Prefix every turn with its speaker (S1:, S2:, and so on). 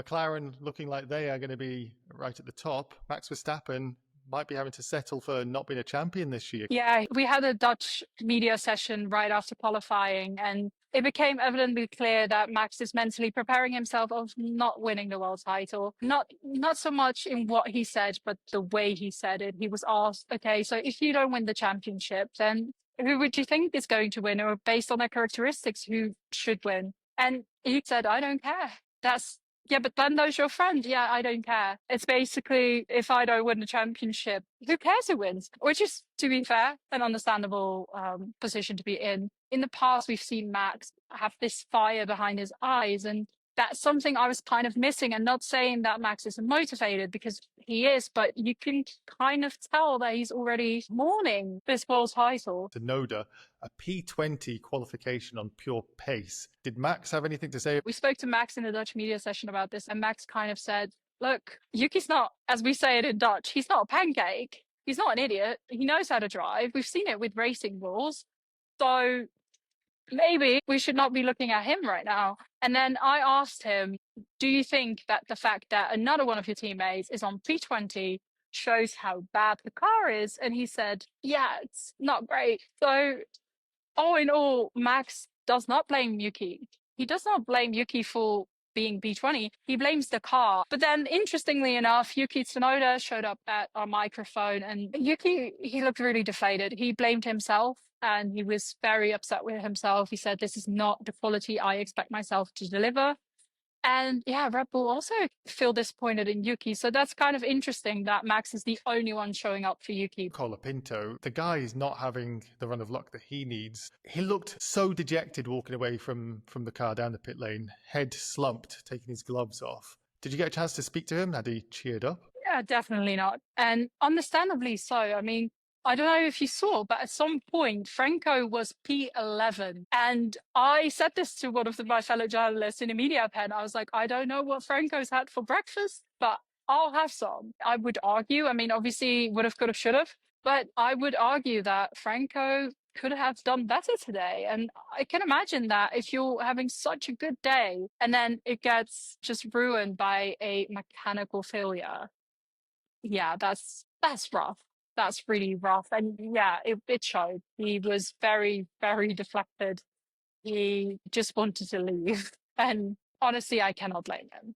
S1: McLaren looking like they are going to be right at the top. Max Verstappen might be having to settle for not being a champion this year.
S2: Yeah, we had a Dutch media session right after qualifying, and it became evidently clear that Max is mentally preparing himself of not winning the world title. Not so much in what he said, but the way he said it. He was asked, okay, so if you don't win the championship, then who would you think is going to win? Or based on their characteristics, who should win? And he said, I don't care. Yeah, but Lando's your friend. Yeah, I don't care. It's basically, if I don't win the championship, who cares who wins? Which is, to be fair, an understandable position to be in. In the past, we've seen Max have this fire behind his eyes, and that's something I was kind of missing. And not saying that Max isn't motivated, because he is, but you can kind of tell that he's already mourning this world title.
S1: Tsunoda, a P20 qualification on pure pace. Did Max have anything to say?
S2: We spoke to Max in the Dutch media session about this, and Max kind of said, look, Yuki's not, as we say it in Dutch, he's not a pancake. He's not an idiot. He knows how to drive. We've seen it with racing rules. So maybe we should not be looking at him right now. And then I asked him, do you think that the fact that another one of your teammates is on P20 shows how bad the car is? And he said, yeah, it's not great. So all in all, Max does not blame Yuki. He does not blame Yuki for being P20. He blames the car. But then, interestingly enough, Yuki Tsunoda showed up at our microphone, and Yuki, he looked really deflated. He blamed himself, and he was very upset with himself. He said, this is not the quality I expect myself to deliver. And yeah, Red Bull also feel disappointed in Yuki. So that's kind of interesting that Max is the only one showing up for Yuki.
S1: Colapinto, the guy is not having the run of luck that he needs. He looked so dejected walking away from the car down the pit lane, head slumped, taking his gloves off. Did you get a chance to speak to him? Had he cheered up?
S2: Yeah, definitely not. And understandably so. I mean, I don't know if you saw, but at some point, Franco was P11. And I said this to one of my fellow journalists in a media pen. I was like, I don't know what Franco's had for breakfast, but I'll have some. I would argue, I mean, obviously would have, could have, should have, but I would argue that Franco could have done better today. And I can imagine that if you're having such a good day and then it gets just ruined by a mechanical failure. Yeah, that's rough. That's really rough. And yeah, it showed. He was very, very deflected. He just wanted to leave. And honestly, I cannot blame him.